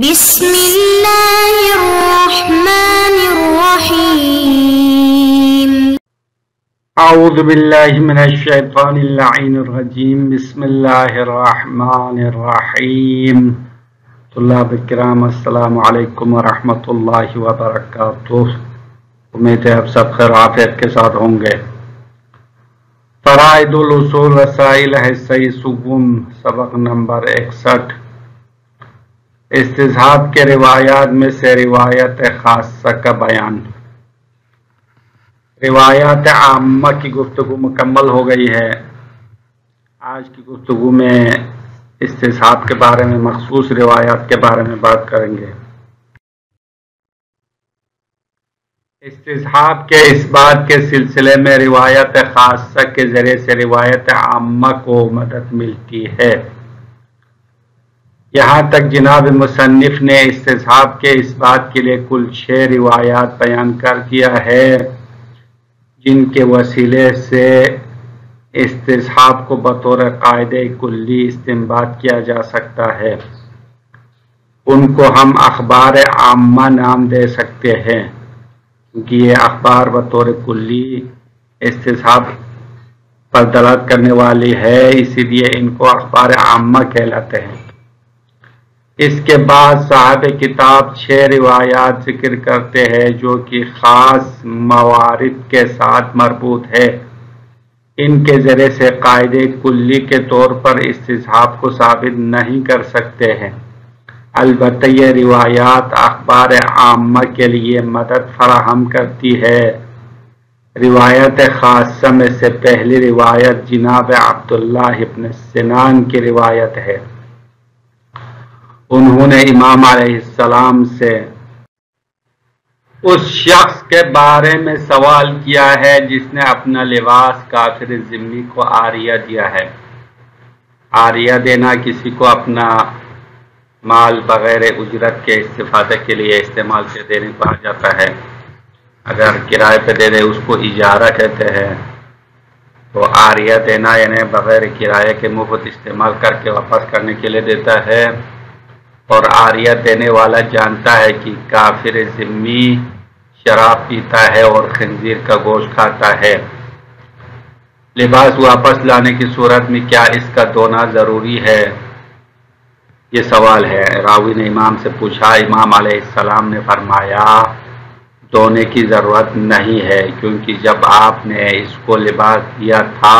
بسم اللہ الرحمن الرحیم اعوذ باللہ من الشیطان اللعین الرجیم بسم اللہ الرحمن الرحیم طلاب کرام السلام علیکم ورحمۃ اللہ وبرکاتہ۔ امید ہے آپ سب خیر عافیت کے ساتھ ہوں گے۔ فرائض الاصول رسائل حصہ سوم سبق نمبر 61۔ استصحاب کے روایات میں سے روایت خاصہ کا بیان۔ روایات عامہ کی گفتگو مکمل ہو گئی ہے۔ آج کی گفتگو میں استصحاب کے بارے میں مخصوص روایات کے بارے میں بات کریں گے۔ استصحاب کے اس بات کے سلسلے میں روایت خاصہ کے ذریعے سے روایت عامہ کو مدد ملتی ہے۔ یہاں تک جناب مصنف نے استصحاب کے اس بات کے لیے کل 6 روایات بیان کر دیا ہے جن کے وسیلے سے استصحاب کو بطور قاعدہ کلی استنباط کیا جا سکتا ہے۔ ان کو ہم اخبار عامہ نام دے سکتے ہیں کیونکہ یہ اخبار بطور کلی استصحاب پر دلالت کرنے والی ہے، اسی لیے ان کو اخبار عامہ کہلاتے ہیں۔ اس کے بعد صاحب کتاب 6 روایات ذکر کرتے ہیں جو کہ خاص موارد کے ساتھ مربوط ہے۔ ان کے ذریعے سے قاعدہ کلی کے طور پر استصحاب کو ثابت نہیں کر سکتے ہیں، البتہ یہ روایات اخبار عامہ کے لیے مدد فراہم کرتی ہے۔ روایت خاصہ میں سے پہلی روایت جناب عبداللہ ابن سنان کی روایت ہے۔ انہوں نے امام علیہ السلام سے اس شخص کے بارے میں سوال کیا ہے جس نے اپنا لباس کافر ذمہ کو عاریہ دیا ہے۔ عاریہ دینا کسی کو اپنا مال بغیر اجرت کے استفادے کے لیے استعمال سے دینے کو کہا جاتا ہے۔ اگر کرائے پہ دے دے اس کو اجارہ کہتے ہیں، تو عاریہ دینا یعنی بغیر کرائے کے مفت استعمال کر کے واپس کرنے کے لیے دیتا ہے۔ اور عاریہ دینے والا جانتا ہے کہ کافر ذمی شراب پیتا ہے اور خنزیر کا گوشت کھاتا ہے، لباس واپس لانے کی صورت میں کیا اس کا دھونا ضروری ہے؟ یہ سوال ہے۔ راوی نے امام سے پوچھا، امام علیہ السلام نے فرمایا دھونے کی ضرورت نہیں ہے کیونکہ جب آپ نے اس کو لباس دیا تھا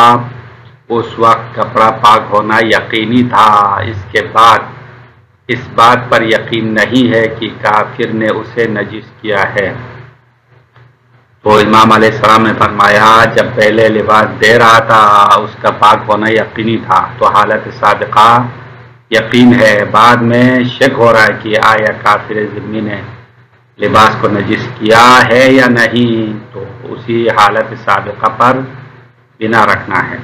اس وقت کپڑا پاک ہونا یقینی تھا، اس کے بعد اس بات پر یقین نہیں ہے کہ کافر نے اسے نجس کیا ہے۔ تو امام علیہ السلام نے فرمایا جب پہلے لباس دے رہا تھا اس کا پاک ہونا یقینی تھا تو حالت سابقہ یقین ہے، بعد میں شک ہو رہا ہے کہ آیا کافر ذمی نے لباس کو نجس کیا ہے یا نہیں، تو اسی حالت سابقہ پر بنا رکھنا ہے۔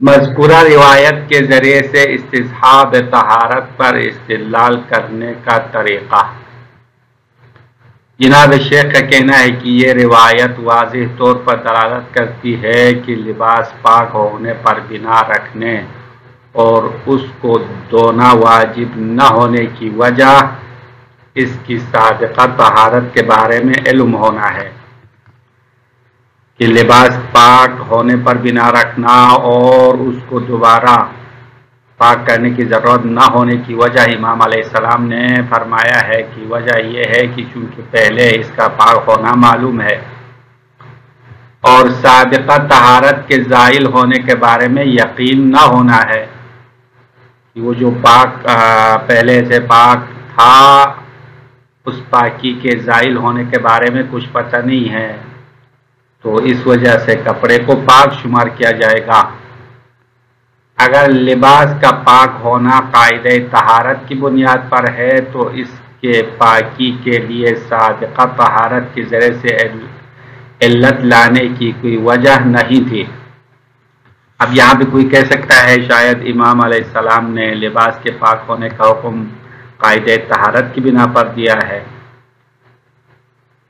مذکورہ روایت کے ذریعے سے استصحاب طہارت پر استدلال کرنے کا طریقہ۔ جناب شیخ کا کہنا ہے کہ یہ روایت واضح طور پر دلالت کرتی ہے کہ لباس پاک ہونے پر بنا رکھنے اور اس کو دھونا واجب نہ ہونے کی وجہ اس کی سابقہ طہارت کے بارے میں علم ہونا ہے کہ لباس پاک ہونے پر بنا رکھنا اور اس کو دوبارہ پاک کرنے کی ضرورت نہ ہونے کی وجہ امام علیہ السلام نے فرمایا ہے کہ وجہ یہ ہے کہ چونکہ پہلے اس کا پاک ہونا معلوم ہے اور سابقہ طہارت کے زائل ہونے کے بارے میں یقین نہ ہونا ہے کہ وہ جو پاک پہلے سے پاک تھا اس پاکی کے زائل ہونے کے بارے میں کچھ پتہ نہیں ہے، تو اس وجہ سے کپڑے کو پاک شمار کیا جائے گا۔ اگر لباس کا پاک ہونا قاعدہ طہارت کی بنیاد پر ہے تو اس کے پاکی کے لیے سابقہ طہارت کے ذریعے سے علت لانے کی کوئی وجہ نہیں تھی۔ اب یہاں بھی کوئی کہہ سکتا ہے شاید امام علیہ السلام نے لباس کے پاک ہونے کا حکم قاعدہ طہارت کی بنا پر دیا ہے،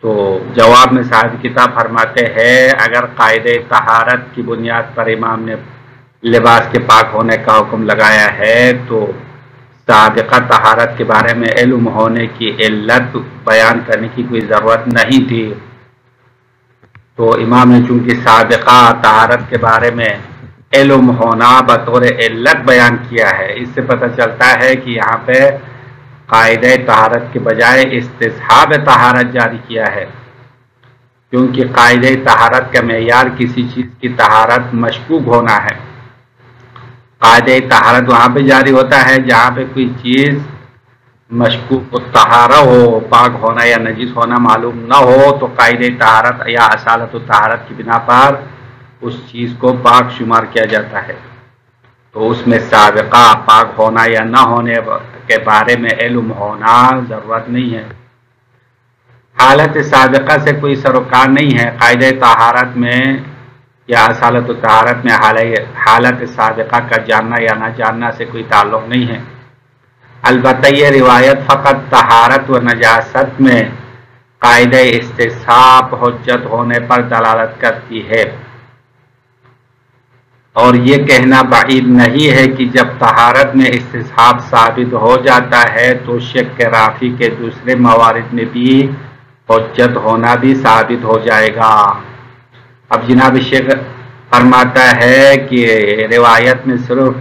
تو جواب میں صاحب کتاب فرماتے ہیں اگر قاعدہ طہارت کی بنیاد پر امام نے لباس کے پاک ہونے کا حکم لگایا ہے تو سابقہ طہارت کے بارے میں علم ہونے کی علت بیان کرنے کی کوئی ضرورت نہیں تھی، تو امام نے چونکہ سابقہ طہارت کے بارے میں علم ہونا بطور علت بیان کیا ہے، اس سے پتہ چلتا ہے کہ یہاں پہ قاعدہ طہارت کے بجائے استصحاب طہارت جاری کیا ہے، کیونکہ قاعدہ طہارت کا معیار کسی چیز کی طہارت مشکوک ہونا ہے۔ قاعدہ طہارت وہاں پہ جاری ہوتا ہے جہاں پہ کوئی چیز مشکوک طہارہ ہو، پاک ہونا یا نجس ہونا معلوم نہ ہو، تو قاعدہ طہارت یا اصالت طہارت کی بنا پر اس چیز کو پاک شمار کیا جاتا ہے، تو اس میں سابقہ پاک ہونا یا نہ ہونے کے بارے میں علم ہونا ضرورت نہیں ہے۔ حالت سابقہ سے کوئی سروکار نہیں ہے، قاعدہ طہارت میں یا اصالت طہارت میں حالت سابقہ کا جاننا یا نہ جاننا سے کوئی تعلق نہیں ہے۔ البتہ یہ روایت فقط طہارت و نجاست میں قاعدہ استصحاب حجت ہونے پر دلالت کرتی ہے، اور یہ کہنا بعید نہیں ہے کہ جب طہارت میں استصحاب ثابت ہو جاتا ہے تو شک رافی کے دوسرے موارد میں بھی حجت ہونا بھی ثابت ہو جائے گا۔ اب جناب شیخ فرماتا ہے کہ روایت میں صرف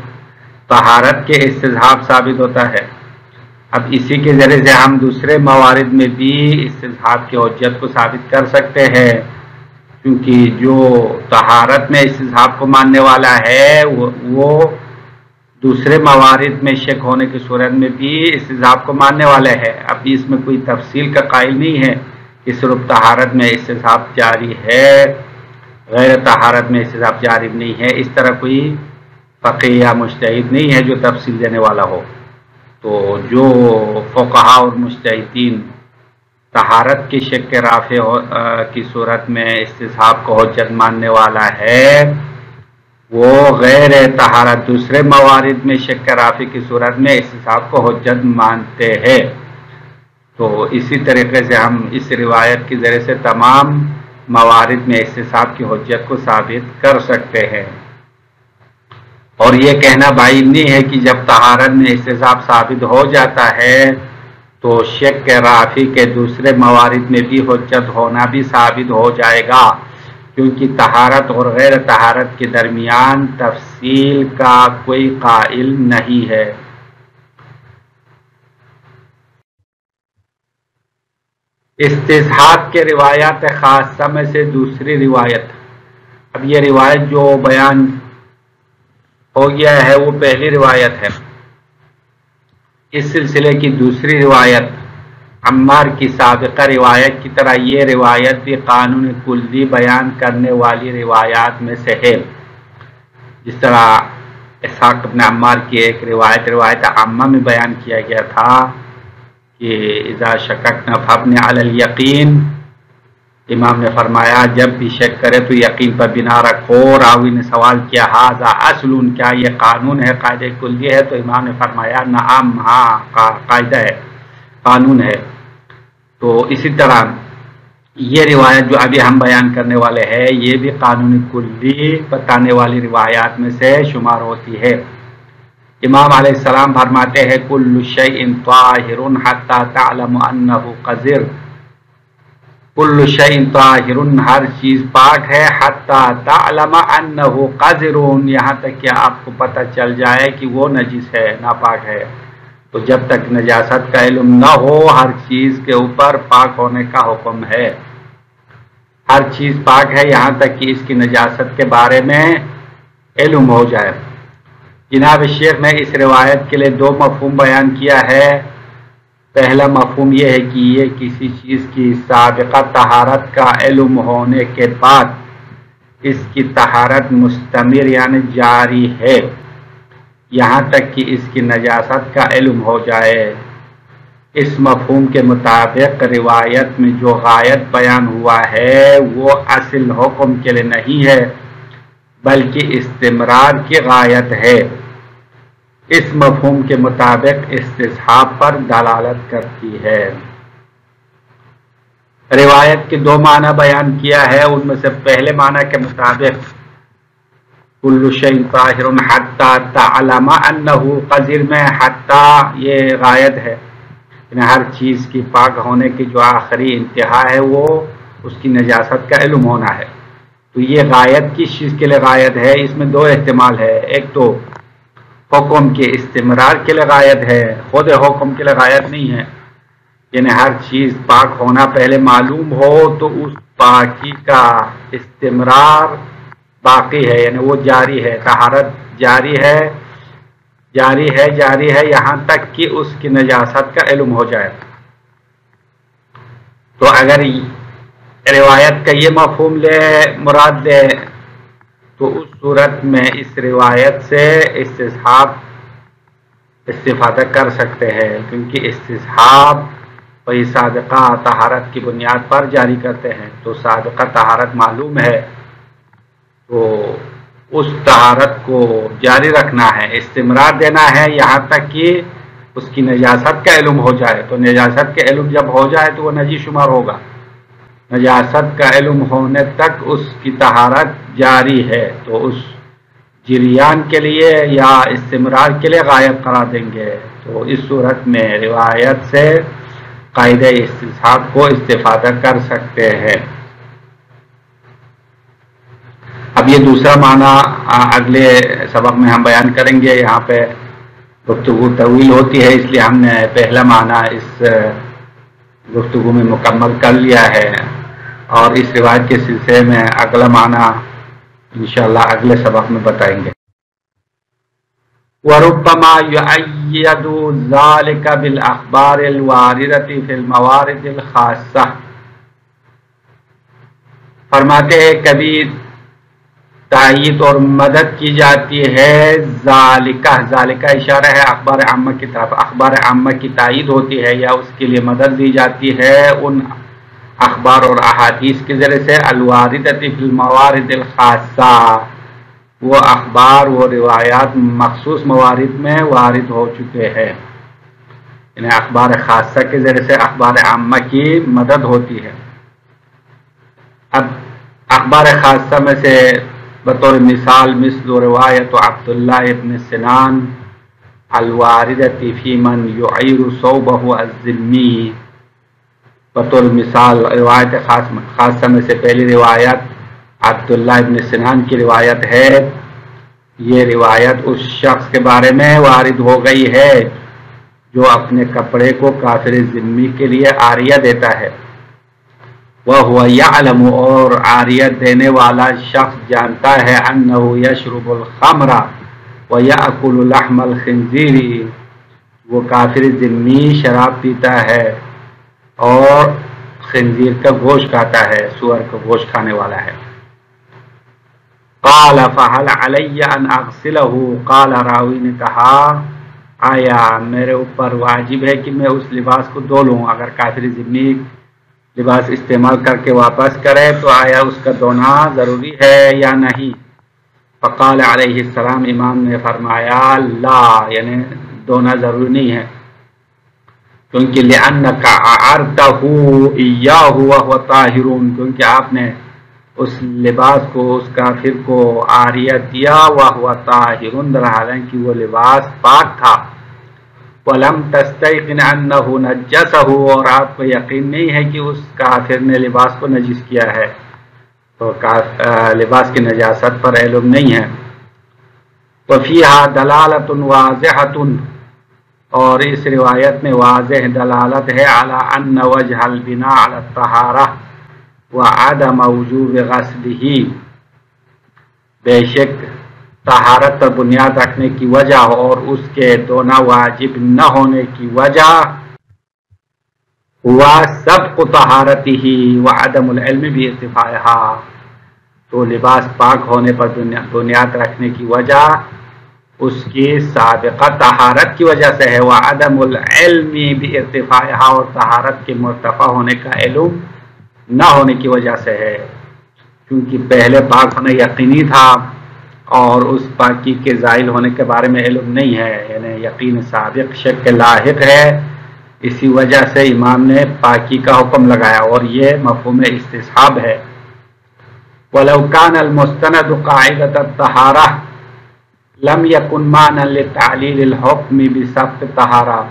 طہارت کے استصحاب ثابت ہوتا ہے، اب اسی کے ذریعے سے ہم دوسرے موارد میں بھی استصحاب کی حجت کو ثابت کر سکتے ہیں، کیونکہ جو طہارت میں استصحاب کو ماننے والا ہے وہ دوسرے موارد میں شک ہونے کی صورت میں بھی استصحاب کو ماننے والا ہے۔ اب اس میں کوئی تفصیل کا قائل نہیں ہے کہ صرف طہارت میں استصحاب جاری ہے، غیر طہارت میں استصحاب جاری نہیں ہے، اس طرح کوئی فقیہ یا مجتہد نہیں ہے جو تفصیل دینے والا ہو۔ تو جو فقہا اور مجتہدین طہارت کی شک رافع کی صورت میں استصحاب کو حجت ماننے والا ہے، وہ غیر طہارت دوسرے موارد میں شک رافع کی صورت میں استصحاب کو حجت مانتے ہیں۔ تو اسی طریقے سے ہم اس روایت کے ذریعے سے تمام موارد میں استصحاب کی حجت کو ثابت کر سکتے ہیں، اور یہ کہنا بعید نہیں ہے کہ جب طہارت میں استصحاب ثابت ہو جاتا ہے تو شک رافع کے دوسرے موارد میں بھی حجت ہونا بھی ثابت ہو جائے گا، کیونکہ طہارت اور غیر طہارت کے درمیان تفصیل کا کوئی قائل نہیں ہے۔ استصحاب کے روایات خاصہ میں سے دوسری روایت، اب یہ روایت جو بیان ہو گیا ہے وہ پہلی روایت ہے۔ اس سلسلے کی دوسری روایت عمار کی سابقہ روایت کی طرح یہ روایت بھی قانون کلی بیان کرنے والی روایات میں سے ہے، جس طرح اسحاق بن عمار کی ایک روایت عامہ میں بیان کیا گیا تھا کہ اذا شککنا فابن علی الیقین، امام نے فرمایا جب بھی شک کرے تو یقین پر بنا رکھو۔ راوی نے سوال کیا ھذا اصل، کیا یہ قانون ہے، قاعدہ کلی ہے؟ تو امام نے فرمایا نعم، ہاں قاعدہ ہے، قانون ہے۔ تو اسی طرح یہ روایت جو ابھی ہم بیان کرنے والے ہیں یہ بھی قانون کلی بتانے والی روایات میں سے شمار ہوتی ہے۔ امام علیہ السلام فرماتے ہیں کل شیء طاہر حتی تعلم انہ قذر، کل شیء طاہر، ہر چیز پاک ہے، حتی تعلم انہ قذر، یہاں تک کہ آپ کو پتہ چل جائے کہ وہ نجس ہے، ناپاک ہے۔ تو جب تک نجاست کا علم نہ ہو ہر چیز کے اوپر پاک ہونے کا حکم ہے، ہر چیز پاک ہے یہاں تک کہ اس کی نجاست کے بارے میں علم ہو جائے۔ جناب شیخ نے اس روایت کے لیے دو مفہوم بیان کیا ہے۔ پہلا مفہوم یہ ہے کہ یہ کسی چیز کی سابقہ طہارت کا علم ہونے کے بعد اس کی طہارت مستمر یعنی جاری ہے یہاں تک کہ اس کی نجاست کا علم ہو جائے۔ اس مفہوم کے مطابق روایت میں جو غایت بیان ہوا ہے وہ اصل حکم کے لیے نہیں ہے بلکہ استمرار کی غایت ہے۔ اس مفہوم کے مطابق استصحاب پر دلالت کرتی ہے۔ روایت کے دو معنی بیان کیا ہے، ان میں سے پہلے معنی کے مطابق کل شیء طاہر حتی تعلم انہ قذر میں حتی یہ غایت ہے، یعنی ہر چیز کی پاک ہونے کی جو آخری انتہا ہے وہ اس کی نجاست کا علم ہونا ہے. تو یہ غایت کس چیز کے لیے غایت ہے؟ اس میں دو احتمال ہے. ایک تو حکم کے استمرار کے لیے غایت ہے، خود حکم کے لیے غایت نہیں ہے، یعنی ہر چیز پاک ہونا پہلے معلوم ہو تو اس پاکی کا استمرار باقی ہے، یعنی وہ جاری ہے، طہارت جاری ہے یہاں تک کہ اس کی نجاست کا علم ہو جائے. تو اگر روایت کا یہ مفہوم مراد لے تو اس صورت میں اس روایت سے استصحاب استفادہ کر سکتے ہیں، کیونکہ استصحاب وہی سابقہ طہارت کی بنیاد پر جاری کرتے ہیں. تو سابقہ طہارت معلوم ہے تو اس طہارت کو جاری رکھنا ہے، استمرار دینا ہے یہاں تک کہ اس کی نجاست کا علم ہو جائے. تو نجاست کا علم جب ہو جائے تو وہ نجی شمار ہوگا. نجاست کا علم ہونے تک اس کی طہارت جاری ہے، تو اس جریان کے لیے یا استمرار کے لیے غایت قرار دیں گے. تو اس صورت میں روایت سے قاعدہ استصحاب کو استفادہ کر سکتے ہیں. اب یہ دوسرا معنی اگلے سبق میں ہم بیان کریں گے. یہاں پہ گفتگو طویل ہوتی ہے، اس لیے ہم نے پہلا معنی اس گفتگو میں مکمل کر لیا ہے، اور اس روایت کے سلسلے میں اگلا معنی انشاءاللہ اگلے سبق میں بتائیں گے. وَرُبَّمَا يُؤَيَّدُ ذَلِكَ بِالْأَخْبَارِ الْوَارِدَةِ فِي الْمَوَارِدِ الْخَاصَّةِ. فرماتے ہیں کبھی تائید اور مدد کی جاتی ہے ذالکہ اشارہ ہے اخبار عامہ کی طرف. اخبار عامہ کی تائید ہوتی ہے یا اس کے لیے مدد دی جاتی ہے ان اخبار اور احادیث کے ذریعے سے الواردۃ فی الموارد الخاصہ، وہ اخبار وہ روایات مخصوص موارد میں وارد ہو چکے ہیں، یعنی اخبار خاصہ کے ذریعے سے اخبار عامہ کی مدد ہوتی ہے. اب اخبار خاصہ میں سے بطور مثال مثل روایت عبداللہ ابن سنان الواردۃ فی من یعیر ثوبہ الذمی، بطور مثال روایت خاصہ میں سے پہلی روایت عبداللہ ابن سنان کی روایت ہے. یہ روایت اس شخص کے بارے میں وارد ہو گئی ہے جو اپنے کپڑے کو کافر ذمی کے لیے عاریہ دیتا ہے. وَهُوَ يَعْلَمُ، اور عاریت دینے والا شخص جانتا ہے أَنَّهُ يَشْرُبُ الْخَمْرَ وَيَأْكُلُ لَحْمَ الْخِنْزِيرِ، وہ کافر ذمی شراب پیتا ہے اور خنزیر کا گوشت کھاتا ہے، سور کا گوشت کھانے والا ہے. قال فهل علی ان اغسلہ، قال راوی نے کہا آیا میرے اوپر واجب ہے کہ میں اس لباس کو دھو لوں؟ اگر کافر ذمی لباس استعمال کر کے واپس کرے تو آیا اس کا دھونا ضروری ہے یا نہیں؟ فقال علیہ السلام، امام نے فرمایا لا، یعنی دھونا ضروری نہیں ہے، کیونکہ لأنک اعرتہ ایاہ وہو طاہر، کیونکہ آپ نے اس لباس کو اس کافر کو عاریہ دیا وہو طاہر، حالانکہ وہ لباس پاک تھا. وَلَمْ تَسْتَيْقِنْ أَنَّهُ نَجَّسَهُ، اور آپ کو یقین نہیں ہے کہ اس کافر نے لباس کو نجس کیا ہے، تو لباس کی نجاست پر علم نہیں ہے. وَفِيهَا دَلَالَةٌ وَاضِحَةٌ، اور اس روایت میں واضح دلالت ہے علی ان وجہ البناء علی الطہارہ وعدم وجوب غسلہ، بے شک طہارت پر بنیاد رکھنے کی وجہ اور اس کے دھونا واجب نہ ہونے کی وجہ ہوا سبق طہارتہ وعدم العلم بارتفاعہا، تو لباس پاک ہونے پر بنیاد رکھنے کی وجہ اس کی سابقہ طہارت کی وجہ سے ہے، وعدم العلم بارتفاعہا، اور طہارت کے مرتفع ہونے کا علم نہ ہونے کی وجہ سے ہے، کیونکہ پہلے پاک ہونا یقینی تھا اور اس پاکی کے زائل ہونے کے بارے میں علم نہیں ہے، یعنی یقین سابق شک کے لاحق ہے. اسی وجہ سے امام نے پاکی کا حکم لگایا، اور یہ مفہوم استصحاب ہے. ولو كان المستند قاعدة الطهارة لم يكن معنى لتعلیل الحکم بسبب طہارہ،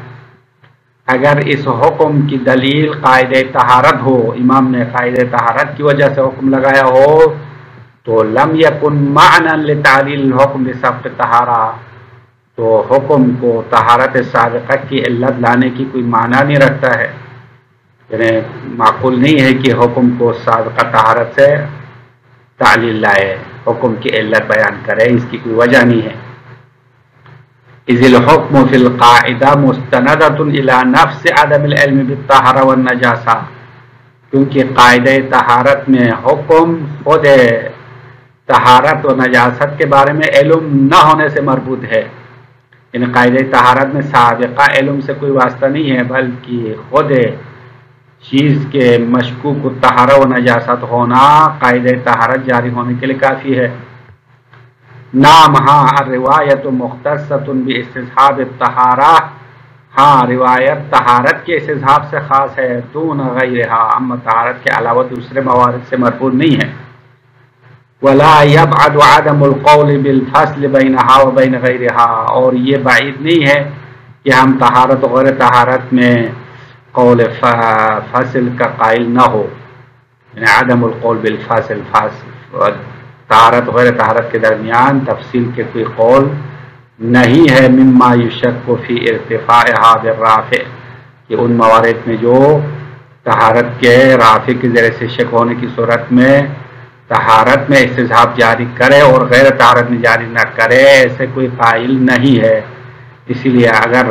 اگر اس حکم کی دلیل قاعدہ طہارت ہو، امام نے قاعدہ طہارت کی وجہ سے حکم لگایا ہو، تو لم یکن معنی لتعلیل الحکم بسبب طہارہ، تو حکم کو طہارت سابقہ کی علت لانے کی کوئی معنی نہیں رکھتا ہے، یعنی معقول نہیں ہے کہ حکم کو سابقہ طہارت سے تعلیل لائے، حکم کی علت بیان کرے، اس کی کوئی وجہ نہیں ہے۔ اذ الحکم فی القاعدہ مستندۃ الی نفس عدم العلم بالطہارہ والنجاسہ، کیونکہ قاعدہ طہارت میں حکم خود طہارت و نجاست کے بارے میں علم نہ ہونے سے مربوط ہے، یعنی قاعدہ طہارت میں سابقہ علم سے کوئی واسطہ نہیں ہے، بلکہ خود چیز کے مشکوک طہارہ و نجاست ہونا قاعدہ طہارت جاری ہونے کے لیے کافی ہے۔ نام ہاں الروایت مختصۃ باستصحاب الطہارہ، ہاں روایت طہارت کے استصحاب سے خاص ہے، دون غیرہا، اما طہارت کے علاوہ دوسرے موارد سے مربوط نہیں ہے۔ ولا يبعد عدم القول بالفصل بینہا و بین غیرہا، اور یہ بعید نہیں ہے کہ ہم طہارت و غیر طہارت میں قول فصل کا قائل نہ ہو، یعنی عدم القول بالفصل، طہارت غیر طہارت کے درمیان تفصیل کے کوئی قول نہیں ہے، مما یشک فی ارتفاعہا بالرافع، کہ ان موارد میں جو طہارت کے رافع کے ذریعے سے شک ہونے کی صورت میں طہارت میں استصحاب جاری کرے اور غیر طہارت میں جاری نہ کرے، ایسے کوئی قائل نہیں ہے۔ اسی لیے اگر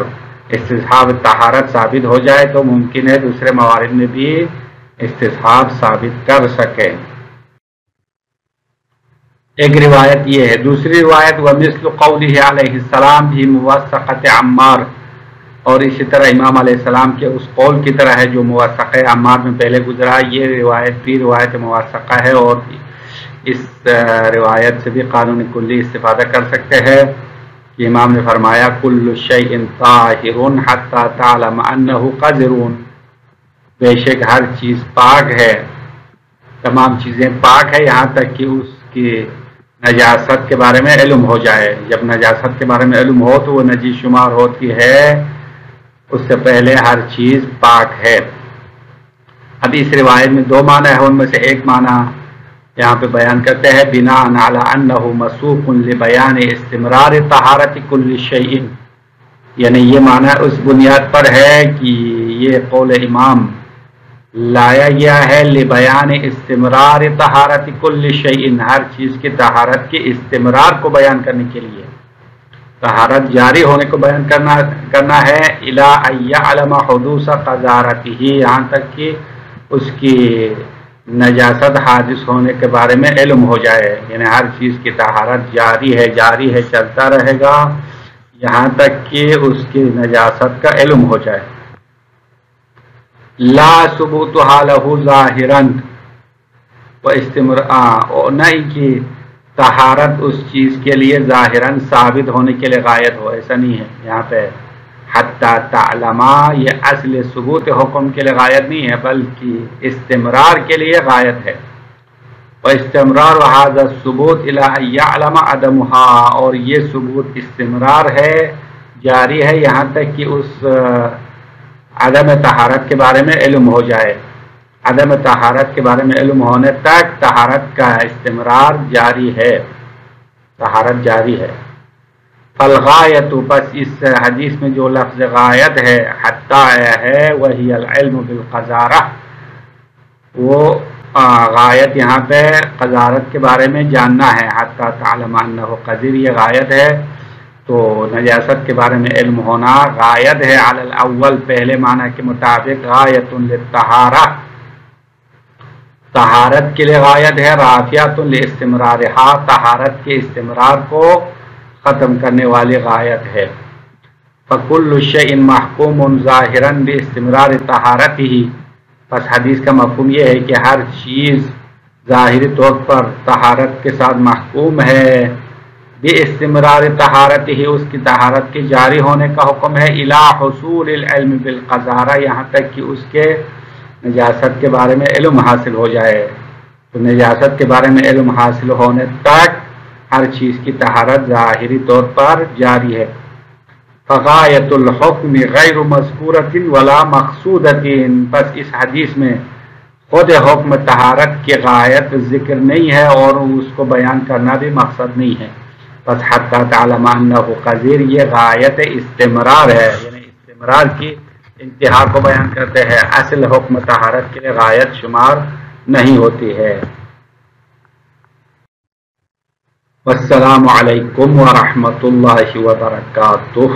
استصحاب طہارت ثابت ہو جائے تو ممکن ہے دوسرے موارد میں بھی استصحاب ثابت کر سکے۔ ایک روایت یہ ہے۔ دوسری روایت ومثل قولہ علیہ السلام بھی موثقۃ عمار، اور اسی طرح امام علیہ السلام کے اس قول کی طرح ہے جو موثقہ عمار میں پہلے گزرا، یہ روایت بھی روایت موثقہ ہے، اور اس روایت سے بھی قانون کلی استفادہ کر سکتے ہیں کہ امام نے فرمایا کل شیء طاہر حتی تعلم انہ قذر، بے شک ہر چیز پاک ہے، تمام چیزیں پاک ہے یہاں تک کہ اس کی نجاست کے بارے میں علم ہو جائے۔ جب نجاست کے بارے میں علم ہو تو وہ نجیس شمار ہوتی ہے، اس سے پہلے ہر چیز پاک ہے۔ اب اس روایت میں دو معنی ہے، ان میں سے ایک معنی یہاں پہ بیان کرتے ہیں بناء علی انہ مسوق لبیان استمرار طہارت کل شیء، یعنی یہ معنی اس بنیاد پر ہے کہ یہ قول امام لایا گیا ہے لبیان استمرار طہارت کل شیء، ہر چیز کی طہارت کے استمرار کو بیان کرنے کے لیے، طہارت جاری ہونے کو بیان کرنا ہے، الی ان یعلم حدوث قذارتہ، یہاں تک کہ اس کی نجاست حادث ہونے کے بارے میں علم ہو جائے، یعنی ہر چیز کی طہارت جاری ہے چلتا رہے گا یہاں تک کہ اس کی نجاست کا علم ہو جائے۔ لا ثبوتها له ظاہرا و نہیں کہ طہارت اس چیز کے لیے ظاہراً ثابت ہونے کے لیے غائب ہو، ایسا نہیں ہے یہاں پہ حتی تعلما، یہ اصل ثبوت حکم کے لیے غائب نہیں ہے بلکہ استمرار کے لیے غائب ہے، واستمرار هذا الثبوت الى ان يعلم عدمها، اور یہ ثبوت استمرار ہے جاری ہے یہاں تک کہ اس عدم طہارت کے بارے میں علم ہو جائے، عدم طہارت کے بارے میں علم ہونے تک طہارت کا استمرار جاری ہے، طہارت جاری ہے۔ فالغایت، پس اس حدیث میں جو لفظ غایت ہے حتی آیا ہے وہی العلم بالقذارہ، وہ غایت یہاں پہ قذارت کے بارے میں جاننا ہے، حتی تعلم انہ قذر، یہ غایت ہے تو نجاست کے بارے میں علم ہونا غایت ہے، علی الاول پہلے معنی کے مطابق غایت للطہارہ، طہارت کے لیے غایت ہے، رافعۃ لاستمرارہا، طہارت کے استمرار کو ختم کرنے والی غایت ہے۔ فکل شیء محکوم ظاہرا باستمرار طہارتہ، پس حدیث کا مفہوم یہ ہے کہ ہر چیز ظاہری طور پر طہارت کے ساتھ محکوم ہے، باستمرار طہارتہ، اس کی طہارت کے جاری ہونے کا حکم ہے، الی حصول العلم بالقذارہ، یہاں تک کہ اس کے نجاست کے بارے میں علم حاصل ہو جائے، تو نجاست کے بارے میں علم حاصل ہونے تک ہر چیز کی طہارت ظاہری طور پر جاری ہے۔ فغایت الحکم غیر مذکورۃ ولا مقصودۃ، بس اس حدیث میں خود حکم طہارت کی غایت ذکر نہیں ہے اور اس کو بیان کرنا بھی مقصد نہیں ہے۔ بس حتی تعلم انہ قدیر، یہ غایت استمرار ہے، یعنی استمرار کی انتہا کو بیان کرتے ہیں، اصل حکم طہارت کے لیے غایت شمار نہیں ہوتی ہے۔ والسلام علیکم ورحمۃ اللہ وبرکاتہ۔